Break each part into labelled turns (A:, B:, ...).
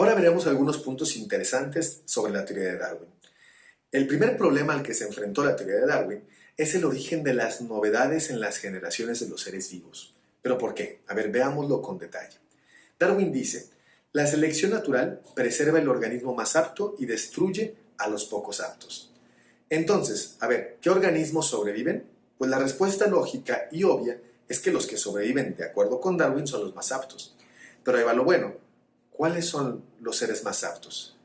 A: Ahora veremos algunos puntos interesantes sobre la teoría de Darwin. El primer problema al que se enfrentó la teoría de Darwin es el origen de las novedades en las generaciones de los seres vivos. ¿Pero por qué? A ver, veámoslo con detalle. Darwin dice, la selección natural preserva el organismo más apto y destruye a los pocos aptos. Entonces, a ver, ¿qué organismos sobreviven? Pues la respuesta lógica y obvia es que los que sobreviven, de acuerdo con Darwin, son los más aptos. Pero ahí va lo bueno. ¿Cuáles son los seres más aptos?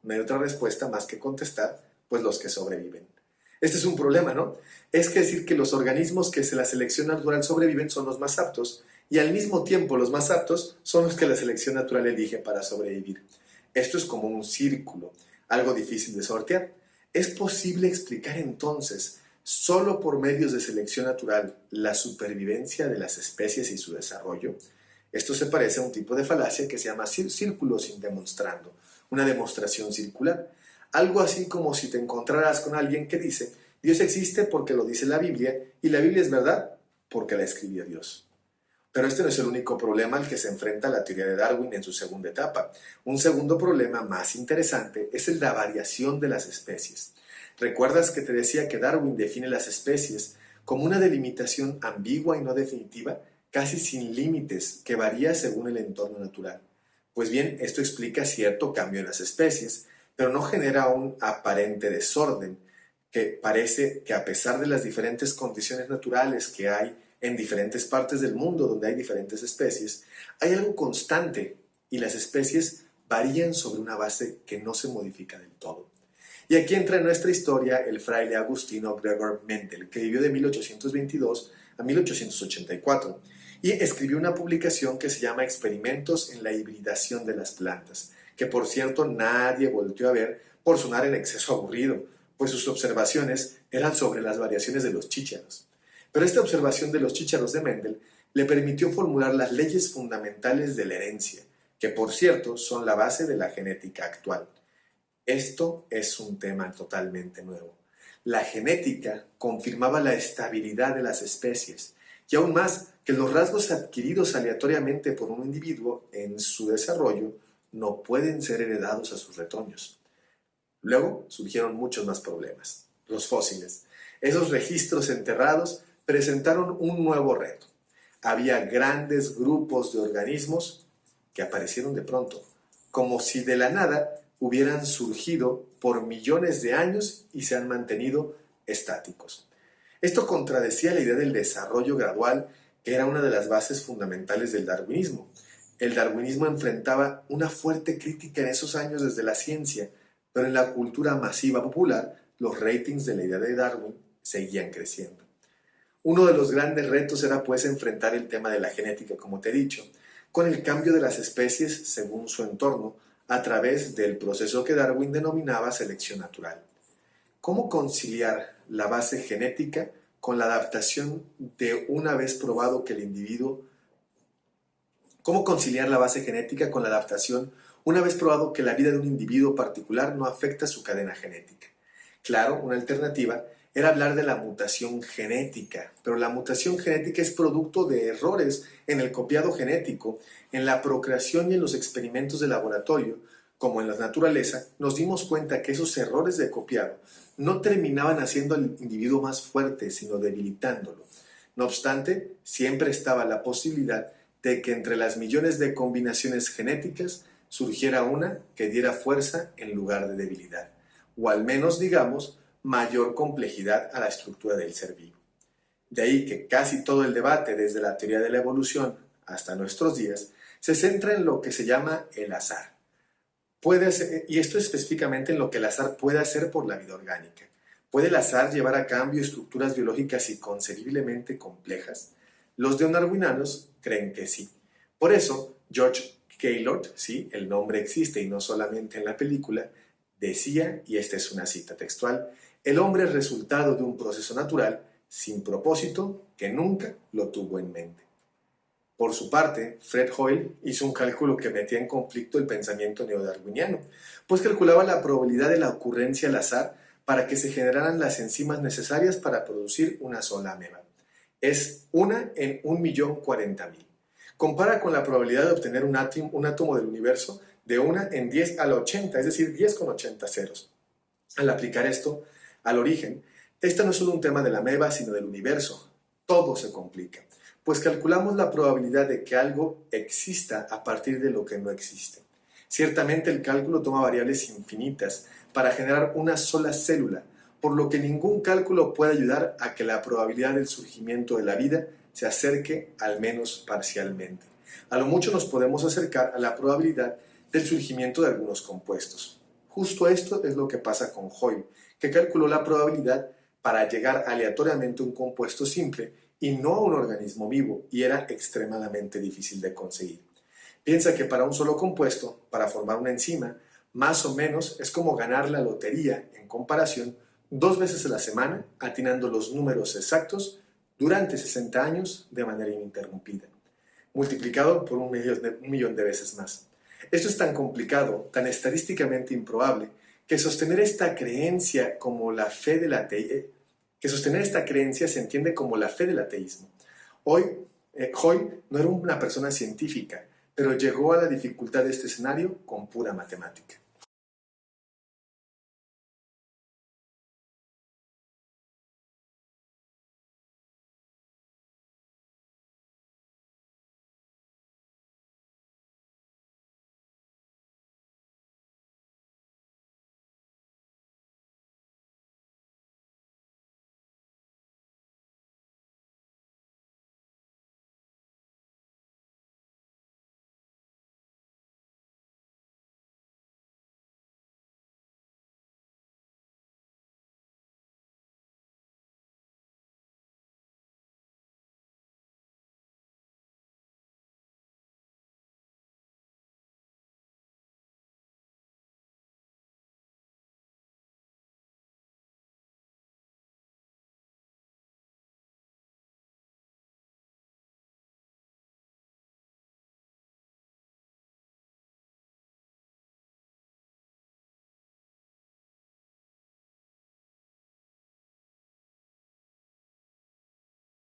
A: No hay otra respuesta más que contestar, pues los que sobreviven. Este es un problema, ¿no? Es que decir que los organismos que la selección natural sobreviven son los más aptos y al mismo tiempo los más aptos son los que la selección natural elige para sobrevivir. Esto es como un círculo, algo difícil de sortear. ¿Es posible explicar entonces, solo por medios de selección natural, la supervivencia de las especies y su desarrollo? Esto se parece a un tipo de falacia que se llama círculo sin demostrando, una demostración circular. Algo así como si te encontraras con alguien que dice, Dios existe porque lo dice la Biblia y la Biblia es verdad porque la escribió Dios. Pero este no es el único problema al que se enfrenta la teoría de Darwin en su segunda etapa. Un segundo problema más interesante es el de la variación de las especies. ¿Recuerdas que te decía que Darwin define las especies como una delimitación ambigua y no definitiva, casi sin límites, que varía según el entorno natural? Pues bien, esto explica cierto cambio en las especies, pero no genera un aparente desorden, que parece que a pesar de las diferentes condiciones naturales que hay en diferentes partes del mundo donde hay diferentes especies, hay algo constante y las especies varían sobre una base que no se modifica del todo. Y aquí entra en nuestra historia el fraile agustino Gregor Mendel, que vivió de 1822 a 1884 y escribió una publicación que se llama Experimentos en la hibridación de las plantas, que por cierto nadie volteó a ver por sonar en exceso aburrido, pues sus observaciones eran sobre las variaciones de los chícharos. Pero esta observación de los chícharos de Mendel le permitió formular las leyes fundamentales de la herencia, que por cierto son la base de la genética actual. Esto es un tema totalmente nuevo. La genética confirmaba la estabilidad de las especies y aún más que los rasgos adquiridos aleatoriamente por un individuo en su desarrollo no pueden ser heredados a sus retoños. Luego surgieron muchos más problemas. Los fósiles. Esos registros enterrados presentaron un nuevo reto. Había grandes grupos de organismos que aparecieron de pronto, como si de la nada hubieran surgido por millones de años y se han mantenido estáticos. Esto contradecía la idea del desarrollo gradual, que era una de las bases fundamentales del darwinismo. El darwinismo enfrentaba una fuerte crítica en esos años desde la ciencia, pero en la cultura masiva popular, los ratings de la idea de Darwin seguían creciendo. Uno de los grandes retos era pues enfrentar el tema de la genética, como te he dicho, con el cambio de las especies según su entorno, a través del proceso que Darwin denominaba selección natural. ¿Cómo conciliar la base genética con la adaptación de una vez probado que el individuo? ¿Cómo conciliar la base genética con la adaptación una vez probado que la vida de un individuo particular no afecta su cadena genética? Claro, una alternativa era hablar de la mutación genética, pero la mutación genética es producto de errores en el copiado genético, en la procreación y en los experimentos de laboratorio, como en la naturaleza. Nos dimos cuenta que esos errores de copiado no terminaban haciendo al individuo más fuerte, sino debilitándolo. No obstante, siempre estaba la posibilidad de que entre las millones de combinaciones genéticas surgiera una que diera fuerza en lugar de debilidad, o al menos, digamos, mayor complejidad a la estructura del ser vivo. De ahí que casi todo el debate, desde la teoría de la evolución hasta nuestros días, se centra en lo que se llama el azar. Y esto específicamente en lo que el azar puede hacer por la vida orgánica. ¿Puede el azar llevar a cambio estructuras biológicas inconcebiblemente complejas? Los neodarwinianos creen que sí. Por eso, George Gaylord, sí, el nombre existe y no solamente en la película, decía, y esta es una cita textual, el hombre es resultado de un proceso natural sin propósito que nunca lo tuvo en mente. Por su parte, Fred Hoyle hizo un cálculo que metía en conflicto el pensamiento neodarwiniano, pues calculaba la probabilidad de la ocurrencia al azar para que se generaran las enzimas necesarias para producir una sola ameba. Es 1 en 1.040.000. Compara con la probabilidad de obtener un átomo del universo de 1 en 10 a la 80, es decir, 10 con 80 ceros. Al aplicar esto al origen, este no es solo un tema de la ameba, sino del universo. Todo se complica, pues calculamos la probabilidad de que algo exista a partir de lo que no existe. Ciertamente el cálculo toma variables infinitas para generar una sola célula, por lo que ningún cálculo puede ayudar a que la probabilidad del surgimiento de la vida se acerque al menos parcialmente. A lo mucho nos podemos acercar a la probabilidad del surgimiento de algunos compuestos. Justo esto es lo que pasa con Hoyle, que calculó la probabilidad para llegar aleatoriamente a un compuesto simple y no a un organismo vivo, y era extremadamente difícil de conseguir. Piensa que para un solo compuesto, para formar una enzima, más o menos es como ganar la lotería en comparación 2 veces a la semana, atinando los números exactos durante 60 años de manera ininterrumpida, multiplicado por un millón de veces más. Esto es tan complicado, tan estadísticamente improbable, que sostener esta creencia se entiende como la fe del ateísmo. Hoyle no era una persona científica, pero llegó a la dificultad de este escenario con pura matemática.